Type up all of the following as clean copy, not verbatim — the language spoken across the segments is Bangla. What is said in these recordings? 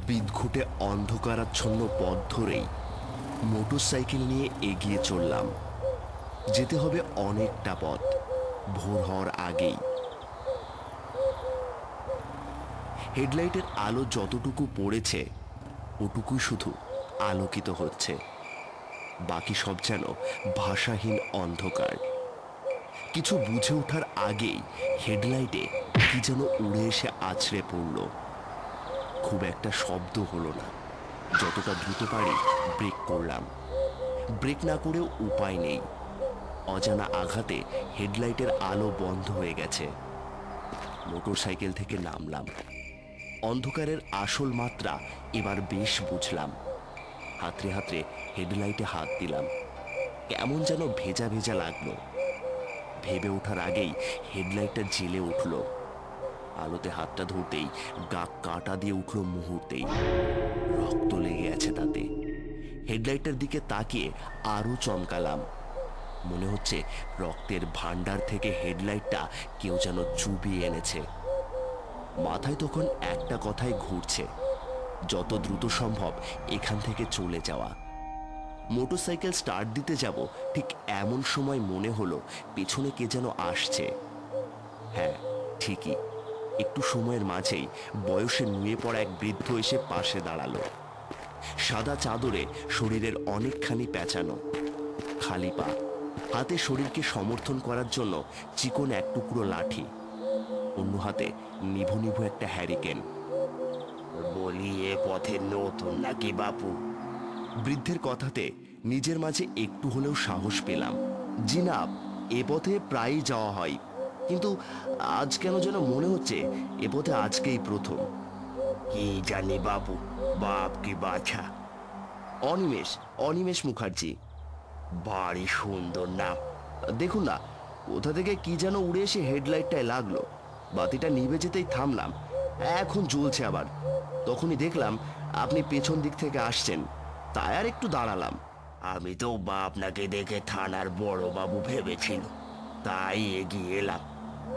বিদঘুটে অন্ধকারাচ্ছন্ন পথ ধরেই মোটরসাইকেল নিয়ে এগিয়ে চললাম। যেতে হবে অনেকটা পথ, ভোর হওয়ার আগেই। হেডলাইটের আলো যতটুকু পড়েছে ওটুকুই শুধু আলোকিত হচ্ছে, বাকি সব যেন ভাষাহীন অন্ধকার। কিছু বুঝে ওঠার আগেই হেডলাইটে কি যেন উড়ে এসে আছড়ে পড়ল। খুব একটা শব্দ হলো না। যতটা দ্রুত পারি ব্রেক করলাম। ব্রেক না করেও উপায় নেই, অজানা আঘাতে হেডলাইটের আলো বন্ধ হয়ে গেছে। মোটরসাইকেল থেকে নামলাম। অন্ধকারের আসল মাত্রা এবার বেশ বুঝলাম। হাতড়ে হাতড়ে হেডলাইটে হাত দিলাম। কেমন যেন ভেজা ভেজা লাগলো। ভেবে ওঠার আগেই হেডলাইটটা জ্বেলে উঠল। আলোতে হাতটা ধরতেই গা কাটা দিয়ে উঠল মুহূর্তেই। রক্ত লেগে আছে তাতে। হেডলাইটটার দিকে তাকিয়ে আরো চমকালাম। মনে হচ্ছে রক্তের ভান্ডার থেকে হেডলাইটটা কেউ যেন চুবিয়ে এনেছে। মাথায় তখন একটা কথাই ঘুরছে, যত দ্রুত সম্ভব এখান থেকে চলে যাওয়া। মোটরসাইকেল স্টার্ট দিতে যাব, ঠিক এমন সময় মনে হলো পেছনে কে যেন আসছে। হ্যাঁ, ঠিকই, একটু সময়ের মাঝেই বয়সে নুয়ে পড়া এক বৃদ্ধ এসে পাশে দাঁড়ালো। সাদা চাদরে শরীরের অনেকখানি পেঁচানো, খালি পা, হাতে শরীরকে সমর্থন করার জন্য চিকন এক টুকরো লাঠি, অন্য হাতে নিভু নিভু একটা হ্যারিকেন। বলি, এ পথে নতুন নাকি বাপু? বৃদ্ধের কথাতে নিজের মাঝে একটু হলেও সাহস পেলাম। জি না, এ পথে প্রায়ই যাওয়া হয়, কিন্তু আজ কেন যেন মনে হচ্ছে এ পথে আজকেই প্রথম। কি জানি বাপু, বাপ কি বাছা? অনিমেষ, অনিমেষ মুখার্জি। ভারী সুন্দর নাম। দেখুন না, কোথা থেকে কি যেন উড়ে এসে হেডলাইটটায় লাগলো। বাতিটা নিভে যেতেই থামলাম। এখন জ্বলছে আবার। তখনই দেখলাম আপনি পেছন দিক থেকে আসছেন, তাই আর একটু দাঁড়ালাম। আমি তো আপনাকে দেখে থানার বড় বাবু ভেবেছিল, তাই এগিয়ে এলাম।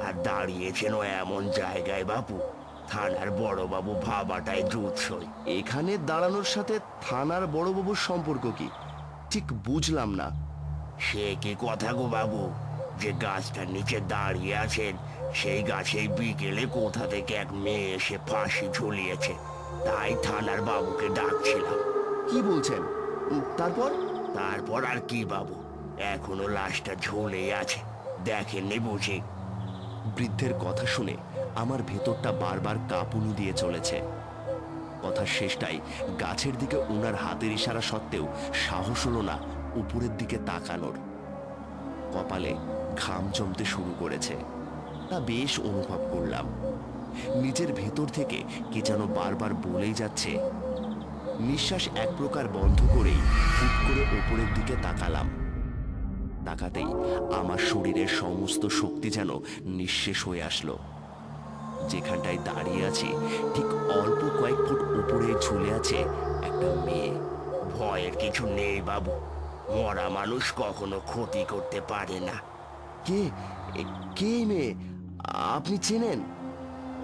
আর দাঁড়িয়েছেন এমন জায়গায় বাপু, থানার বড় বাবু ভাবাটাই জুৎসই। এখানে দাঁড়ানোর সাথে থানার বড়বাবুর সম্পর্ক কি, ঠিক বুঝলাম না। সে কি কথা গো বাবু, যে গাছটার নিচে দাঁড়িয়ে আছেন সেই গাছেই বিকেলে কোথা থেকে এক মেয়ে এসে ফাঁসি ঝুলিয়েছে, তাই থানার বাবুকে ডাকছিলাম। কি বলছেন? তারপর? তারপর আর কি বাবু, এখনো লাশটা ঝুলেই আছে, দেখেননি বুঝি? বৃদ্ধের কথা শুনে আমার ভেতরটা বারবার কাঁপুনি দিয়ে চলেছে। কথার শেষটাই গাছের দিকে ওনার হাতের ইশারা সত্ত্বেও সাহস হলো না উপরের দিকে তাকানোর। কপালে ঘাম জমতে শুরু করেছে, তা বেশ অনুভব করলাম। নিজের ভেতর থেকে কে যেন বারবার বলেই যাচ্ছে। নিঃশ্বাস এক প্রকার বন্ধ করেই হুট করে ওপরের দিকে তাকালাম। তাকাতেই আমার শরীরের সমস্ত শক্তি যেন নিঃশেষ হয়ে আসলো। যেখানটায় দাঁড়িয়ে আছি ঠিক অল্প কয়েক ফুট উপরে ঝুলে আছে একটা মেয়ে। ভয়ের কিছু নেই বাবু, মরা মানুষ কখনো ক্ষতি করতে পারে না। কে? কে মেয়ে? আপনি চেনেন?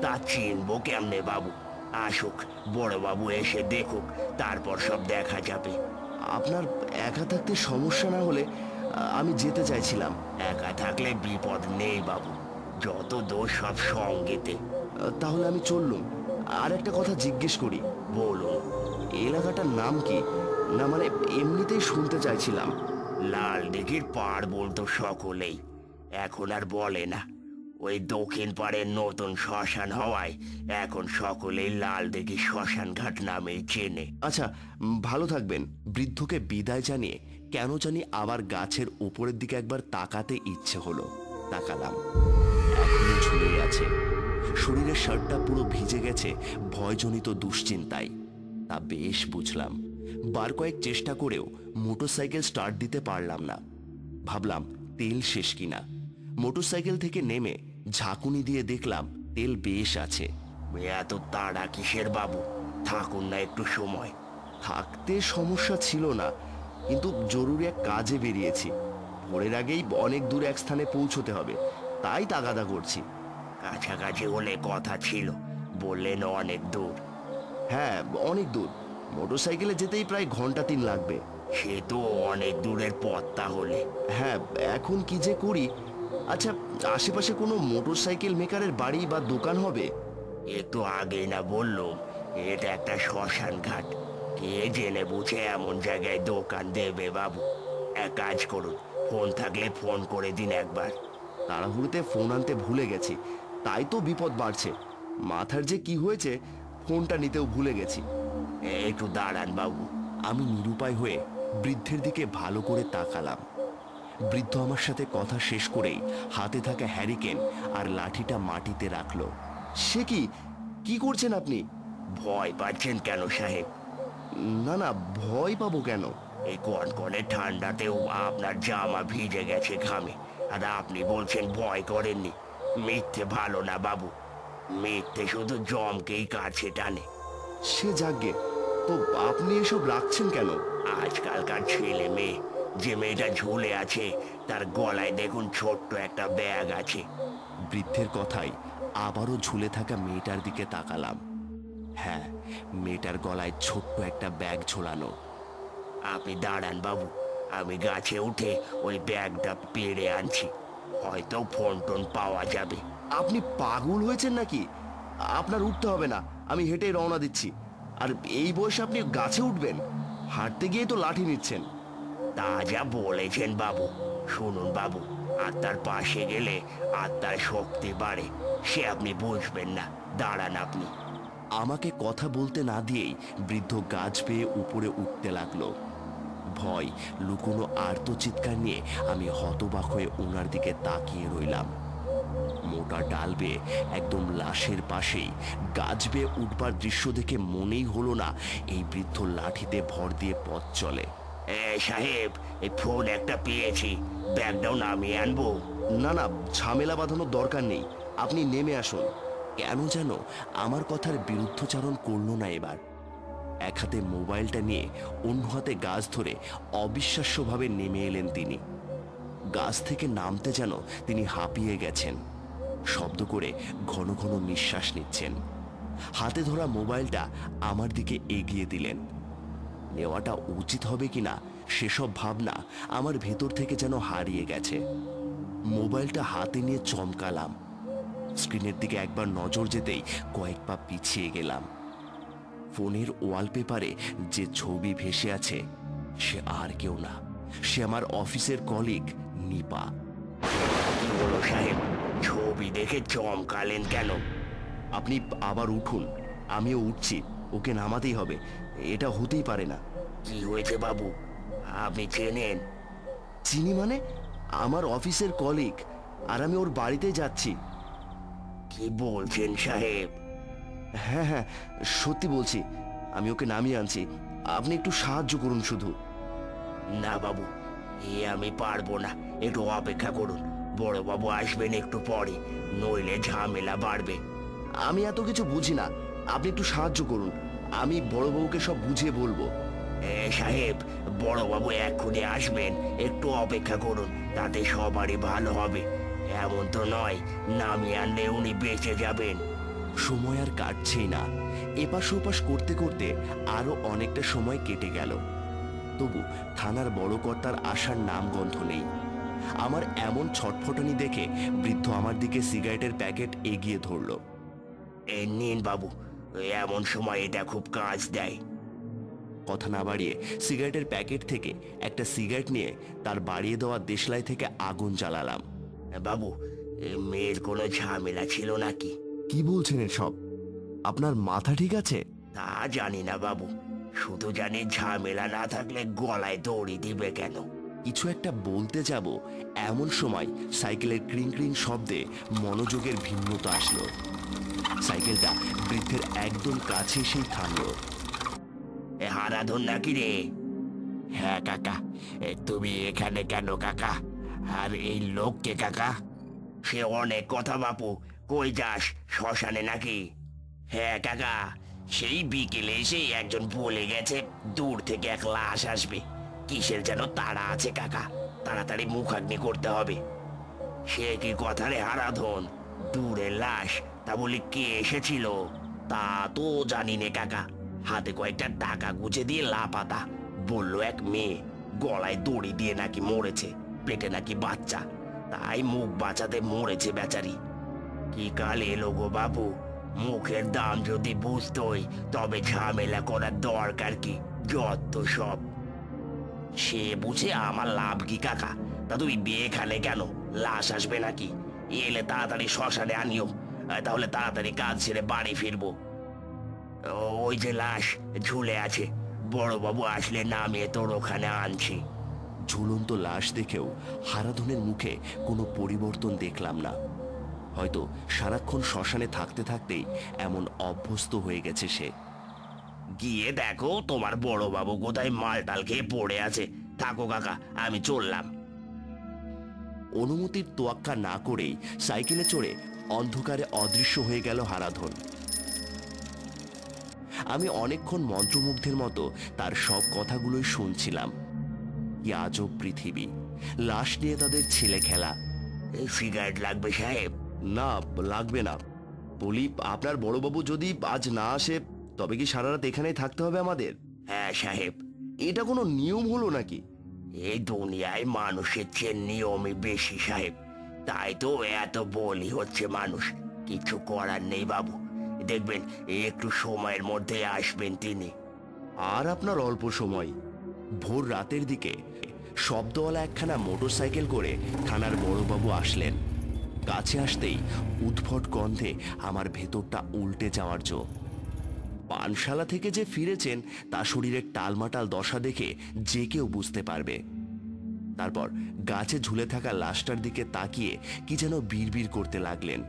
তা চিনবো কেমনে বাবু? আসুক, বড় বাবু এসে দেখুক, তারপর সব দেখা যাবে। আপনার একা থাকতে সমস্যা না হলে আমি যেতে চাইছিলাম। একা থাকলে বিপদ নেই বাবু, যত দোষ সব সঙ্গেতে। তাহলে আমি চললুম। আর একটা কথা জিজ্ঞেস করি। বলুন। এলাকাটার নাম কি? না মানে এমনিতেই শুনতে চাইছিলাম। লাল দিঘির পাড় বলতো সকলেই, এখন আর বলে না। ওই দক্ষিণ পাড়ের নতুন শ্মশান হওয়ায় এখন সকলেই লাল দিঘি শ্মশান ঘাট নামেই চেনে। আচ্ছা, ভালো থাকবেন। বৃদ্ধকে বিদায় জানিয়ে কেন জানি আবার গাছের উপরের দিকে একবার তাকাতে ইচ্ছে হলো। তাকালাম, এখনো ঝুলেই আছে। শরীরের শার্টটা পুরো ভিজে গেছে ভয়জনিত দুশ্চিন্তায়, তা বেশ বুঝলাম। বার কয়েক চেষ্টা করেও মোটরসাইকেল স্টার্ট দিতে পারলাম না। ভাবলাম তেল শেষ কিনা। মোটরসাইকেল থেকে নেমে ঝাঁকুনি দিয়ে দেখলাম তেল বেশ আছে। এত তাড়া কিসের বাবু, থাকুন না একটু সময়। থাকতে সমস্যা ছিল না, কিন্তু জরুরি এক কাজে বেরিয়েছি। ভোরের আগেই অনেক দূরে এক স্থানে পৌঁছতে হবে, তাই তাগাদা করছি। কাছাকাছি হলে কথা ছিল, বললেন অনেক দূর। হ্যাঁ, অনেক দূর। মোটরসাইকেলে যেতেই প্রায় ঘন্টা 3 লাগবে। সে তো অনেক দূরের পথ তাহলে। হ্যাঁ, এখন কি যে করি। আচ্ছা, আশেপাশে কোনো মোটরসাইকেল মেকারের বাড়ি বা দোকান হবে? একটু আগে না বললুম এটা একটা শ্মশান ঘাট। কে জেনে বুঝে এমন জায়গায় দোকান দেবে বাবু? এক কাজ করুন, ফোন থাকলে ফোন করে দিন একবার। তাড়াহুড়োতে ফোন আনতে ভুলে গেছি, তাই তো বিপদ বাড়ছে। মাথার যে কি হয়েছে, ফোনটা নিতেও ভুলে গেছি। একটু দাঁড়ান বাবু। আমি নিরুপায় হয়ে বৃদ্ধের দিকে ভালো করে তাকালাম। বৃদ্ধ আমার সাথে কথা শেষ করেই হাতে থাকা হ্যারিকেন আর লাঠিটা মাটিতে রাখলো। সে কি, কি করছেন আপনি? ভয় পাচ্ছেন কেন সাহেব? না না, ভয় পাবো কেন? এই কনকনে ঠান্ডাতেও আপনার জামা ভিজে গেছে ঘামে, আর আপনি বলছেন ভয় করেননি। মিথ্যে ভালো না বাবু, মিথ্যে শুধু জমকেই কাছে টানে। সে যাগ্গে, তো আপনি এসব রাখছেন কেন? আজকালকার ছেলে মেয়ে, যে মেয়েটা ঝুলে আছে তার গলায় দেখুন ছোট্ট একটা ব্যাগ আছে। বৃদ্ধের কথাই আবারও ঝুলে থাকা মেয়েটার দিকে তাকালাম। হ্যাঁ, মেয়েটার গলায় ছোট্ট একটা ব্যাগ ঝোলানো। আপনি দাঁড়ান বাবু, আমি গাছে উঠে ওই ব্যাগটা পেড়ে আনছি, হয়তো ফোন টোন পাওয়া যাবে। আপনি পাগল হয়েছেন নাকি? আপনার উঠতে হবে না, আমি হেঁটে রওনা দিচ্ছি। আর এই বয়সে আপনি গাছে উঠবেন? হাঁটতে গিয়ে তো লাঠি নিচ্ছেন। তা যা বলেছেন বাবু। শুনুন বাবু, আত্মার পাশে গেলে আত্মার শক্তি বাড়ে, সে আপনি বুঝবেন না। দাঁড়ান আপনি। আমাকে কথা বলতে না দিয়েই বৃদ্ধ গাছ বেয়ে উপরে উঠতে লাগলো। ভয় লুকোনো আর্ত চিৎকার নিয়ে আমি হতবাক হয়ে ওনার দিকে তাকিয়ে রইলাম। মোটা ডাল বেয়ে একদম লাশের পাশেই গাছ বেয়ে উঠবার দৃশ্য দেখে মনেই হলো না এই বৃদ্ধ লাঠিতে ভর দিয়ে পথ চলে। সাহেব, এই ফোন একটা পেয়েছি, ব্যাগটাও নামিয়ে আনবো? না না, ঝামেলা বাঁধানোর দরকার নেই, আপনি নেমে আসুন। কেন যেন আমার কথার বিরুদ্ধচারণ করলো না এবার। এক হাতে মোবাইলটা নিয়ে অন্য হাতে গাছ ধরে অবিশ্বাস্যভাবে নেমে এলেন তিনি। গাছ থেকে নামতে যেন তিনি হাঁপিয়ে গেছেন। শব্দ করে ঘন ঘন নিঃশ্বাস নিচ্ছেন। হাতে ধরা মোবাইলটা আমার দিকে এগিয়ে দিলেন। নেওয়াটা উচিত হবে কিনা সেসব ভাবনা আমার ভেতর থেকে যেন হারিয়ে গেছে। মোবাইলটা হাতে নিয়ে চমকালাম। স্ক্রিনের দিকে একবার নজর যেতেই কয়েক পা পিছিয়ে গেলাম। ফোনের ওয়ালপেপারে যে ছবি ভেসে আছে সে আর কেউ না, সে আমার অফিসের কলিগ নিপা। কি হলো সাহেব, ছবি দেখে চমকালেন কেন? আপনি আবার উঠুন, আমিও উঠছি। ওকে নামাতেই হবে, এটা হতেই পারে না। কি হয়েছে বাবু, আপনি চেনেন? চিনি মানে? আমার অফিসের কলিগ, আর আমি ওর বাড়িতে যাচ্ছি। কি বলছেন সাহেব? হ্যাঁ হ্যাঁ, সত্যি বলছি। আমি ওকে নামিয়ে আনছি, আপনি একটু সাহায্য করুন শুধু। না বাবু, আমি পারবো না, একটু অপেক্ষা করুন। বড় বাবু আসবেন একটু পরে, নইলে ঝামেলা বাড়বে। আমি এত কিছু বুঝি না, আপনি একটু সাহায্য করুন, আমি বড়বাবুকে সব বুঝিয়ে বলবো। সাহেব, বড় বাবু এক্ষুনি আসবেন, একটু অপেক্ষা করুন, তাতে সবারই ভালো হবে। এমন তো নয় নামিয়ে আনলে উনি বেঁচে যাবেন। সময় আর কাটছেই না। এপাশ ওপাশ করতে করতে আরো অনেকটা সময় কেটে গেল। তবু থানার বড় কর্তার আসার নামগন্ধ নেই। আমার এমন ছটফটানি দেখে বৃদ্ধ আমার দিকে সিগারেটের প্যাকেট এগিয়ে ধরল। নিন বাবু, এমন সময় এটা খুব কাজ দেয়। কথা না বাড়িয়ে সিগারেটের প্যাকেট থেকে একটা সিগারেট নিয়ে তার বাড়িয়ে দেওয়া দেশলাই থেকে আগুন জ্বালালাম। বাবু, মেয়ের কোনো ঝামেলা ছিল নাকি? কি বলছেন এসব? আপনার মাথা ঠিক আছে? তা জানি না বাবু, শুধু জানি ঝামেলা না থাকলে গলায় দড়ি দিবে কেন। কিছু একটা বলতে যাব, এমন সময় সাইকেলের ক্রিং ক্রিং শব্দে মনোযোগের ভিন্নতা আসলো। সাইকেলটা বৃদ্ধের একদম কাছে সেই থামলো। হারাধন নাকি রে? হ্যাঁ কাকা। তুমি এখানে কেন কাকা? আর এই লোককে কাকা? সে অনেক কথা বাপু, কই যাস, শ্মশানে নাকি? হ্যাঁ কাকা, সেই বিকেলে এসে একজন বলে গেছে দূর থেকে এক লাশ আসবে। কিসের যেন তাড়া আছে কাকা, তাড়াতাড়ি মুখাগ্নি করতে হবে। সে কি কথা রে হারাধন? দূরের লাশ, তা বলি কে এসেছিল তা তো জানি নে কাকা। হাতে কয়েকটা টাকা গুছে দিয়ে লাপাতা। বললো এক মেয়ে গলায় দড়ি দিয়ে নাকি মরেছে, পেটে নাকি বাচ্চা, তাই মুখ বাঁচাতে মরেছে বেচারি। কি কাল এলো গো বাবু, মুখের দাম যদি বুঝতোই তবে ঝামেলা করার দরকার কি, যত সব। সে বুঝে আমার লাভ কি কাকা? তা তুমি এখানে কেন? লাশ আসবে নাকি? এলে তাড়াতাড়ি শ্মশানে আনিও, তাহলে তাড়াতাড়ি কাজ ছেড়ে বাড়ি ফিরবো। ওই যে লাশ ঝুলে আছে, বড়বাবু আসলে নামিয়ে তোর ওখানে আনছি। ঝুলন্ত লাশ দেখেও হারাধনের মুখে কোনো পরিবর্তন দেখলাম না। হয়তো সারাক্ষণ শ্মশানে থাকতে থাকতেই এমন অভ্যস্ত হয়ে গেছে সে। গিয়ে দেখো তোমার বড়বাবু কোথায় মালটাল খেয়ে পড়ে আছে। থাকো কাকা, আমি চললাম। অনুমতির তোয়াক্কা না করেই সাইকেলে চড়ে অন্ধকারে অদৃশ্য হয়ে গেল হারাধন। আমি অনেকক্ষণ মন্ত্রমুগ্ধের মতো তার সব কথাগুলোই শুনছিলাম। কি আজব পৃথিবী, লাশ নিয়ে তাদের ছেলে খেলা। সিগারেট লাগবে সাহেব? না, লাগবে না। বলি, আপনার বড়বাবু যদি আজ না আসে তবে কি সারা রাত এখানেই থাকতে হবে আমাদের? হ্যাঁ সাহেব। এটা কোনো নিয়ম হলো নাকি? এই দুনিয়ায় মানুষের চেয়ে নিয়মই বেশি সাহেব, তাই তো এত বলি হচ্ছে মানুষ। কিছু করার নেই বাবু, দেখবেন একটু সময়ের মধ্যে আসবেন তিনি। আর আপনার অল্প সময়। ভোর রাতের দিকে শব্দওয়ালা একখানা মোটরসাইকেল করে থানার বড়বাবু আসলেন। কাছে আসতেই উদ্ভট গন্ধে আমার ভেতরটা উল্টে যাওয়ার জো। পানশালা থেকে যে ফিরেছেন তা শরীরের টালমাটাল দশা দেখে যে কেউ বুঝতে পারবে। তারপর গাছে ঝুলে থাকা লাশটার দিকে তাকিয়ে কি যেন বিড়বিড় করতে লাগলেন।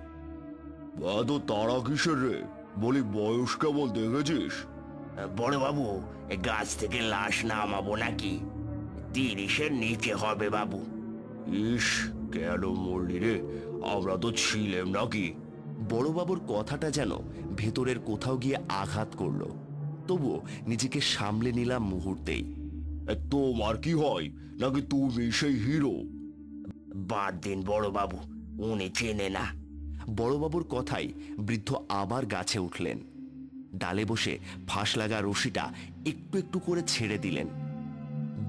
এত তারা কিসের রে? বলি, বয়স কেমন দেখেছিস? বড়বাবু, গাছ থেকে লাশ নামাবো নাকি? 30-এর নিচে হবে বাবু। ইস, কেন মরলি রে? আমরা তো ছিলাম নাকি? বড়বাবুর কথাটা যেন ভেতরের কোথাও গিয়ে আঘাত করল, তবুও নিজেকে সামলে নিলাম মুহূর্তেই। তোমার কি হয় নাকি তুমি সেই হিরো? বাদ দিন বড়বাবু, উনি চেনে না। বড়বাবুর কথাই বৃদ্ধ আবার গাছে উঠলেন। ডালে বসে ফাঁস লাগা রশিটা একটু একটু করে ছেড়ে দিলেন।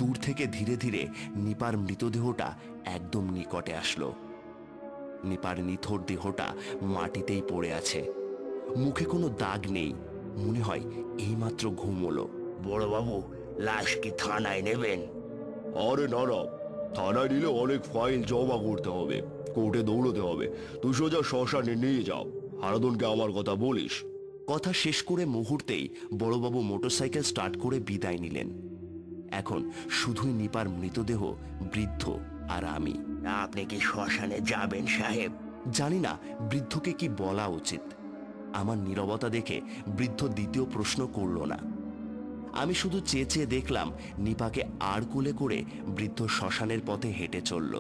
দূর থেকে ধীরে ধীরে নিপার মৃতদেহটা একদম নিকটে আসলো। নিপার নিথর দেহটা মাটিতেই পড়ে আছে, মুখে কোনো দাগ নেই। মনে হয় এইমাত্র ঘুম হলো। বড়বাবু, লাশ কি থানায় নেবেন? আরে না না, থানায় নিলে অনেক ফাইল জমা করতে হবে, কোর্টে দৌড়তে হবে। তুই সোজা শ্মশানে নিয়ে যাও। হারাধনকে আমার কথা বলিস। কথা শেষ করে মুহূর্তেই বড়বাবু মোটরসাইকেল স্টার্ট করে বিদায় নিলেন। এখন শুধুই নিপার মৃতদেহ, বৃদ্ধ আর আমি। আপনি কি শ্মশানে যাবেন সাহেব? জানি না বৃদ্ধকে কি বলা উচিত। আমার নীরবতা দেখে বৃদ্ধ দ্বিতীয় প্রশ্ন করল না। আমি শুধু চেয়ে চেয়ে দেখলাম নিপাকে আর কোলে করে বৃদ্ধ শ্মশানের পথে হেঁটে চলল।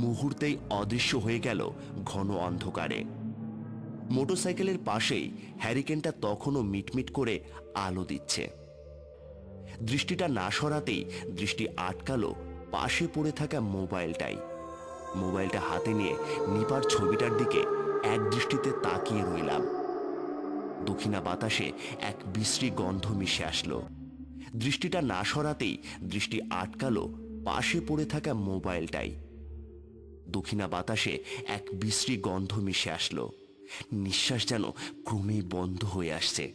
মুহূর্তেই অদৃশ্য হয়ে গেল ঘন অন্ধকারে। মোটরসাইকেলের পাশেই হ্যারিকেনটা তখনও মিটমিট করে আলো দিচ্ছে। দৃষ্টিটা না সরাতেই দৃষ্টি আটকালো পাশে পড়ে থাকা মোবাইলটাই। মোবাইলটা হাতে নিয়ে নিপার ছবিটার দিকে এক দৃষ্টিতে তাকিয়ে রইলাম। দক্ষিণা বাতাসে এক বিশ্রী গন্ধ মিশে আসলো। দৃষ্টিটা না সরাতেই দৃষ্টি আটকালো পাশে পড়ে থাকা মোবাইলটাই। দক্ষিণা বাতাসে এক বিশ্রী গন্ধ মিশে আসলো। নিঃশ্বাস যেন ক্রমেই বন্ধ হয়ে আসছে।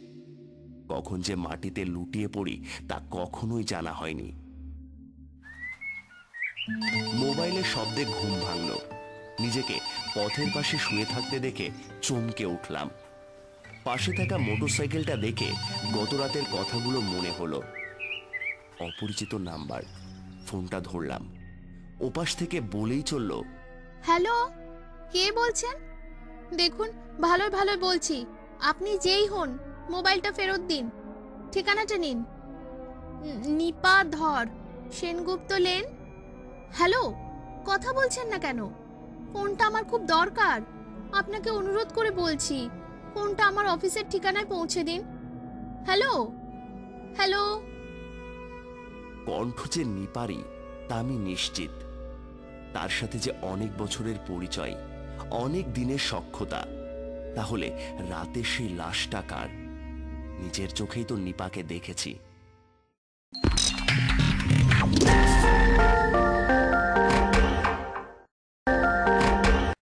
কখন যে মাটিতে লুটিয়ে পড়ি তা কখনোই জানা হয়নি। মোবাইলের শব্দে ঘুম ভাঙল। নিজেকে পথের পাশে শুয়ে থাকতে দেখে চমকে উঠলাম। পাশে থাকা মোটরসাইকেলটা দেখে গত রাতের কথাগুলো মনে হলো। অপরিচিত নাম্বার। ফোনটা ধরলাম। ওপাশ থেকে বলেই চলল, হ্যালো, কে বলছেন? দেখুন, ভালোই ভালোই বলছি। আপনি যেই হন, মোবাইলটা ফেরত দিন। ঠিকানাটা নিন। নিপা ধর, সেনগুপ্ত লেন। হ্যালো, কথা বলছেন না কেন? ফোনটা আমার খুব দরকার। আপনাকে অনুরোধ করে বলছি, ফোনটা আমার অফিসের ঠিকানায় পৌঁছে দিন। Hello hello. কণ্ঠ যে নিপারি তা আমি নিশ্চিত। তার সাথে যে অনেক বছরের পরিচয়, অনেক দিনের সখ্যতা। তাহলে রাতে সেই লাশটা কার? নিজের চোখেই তো নিপাকে দেখেছি।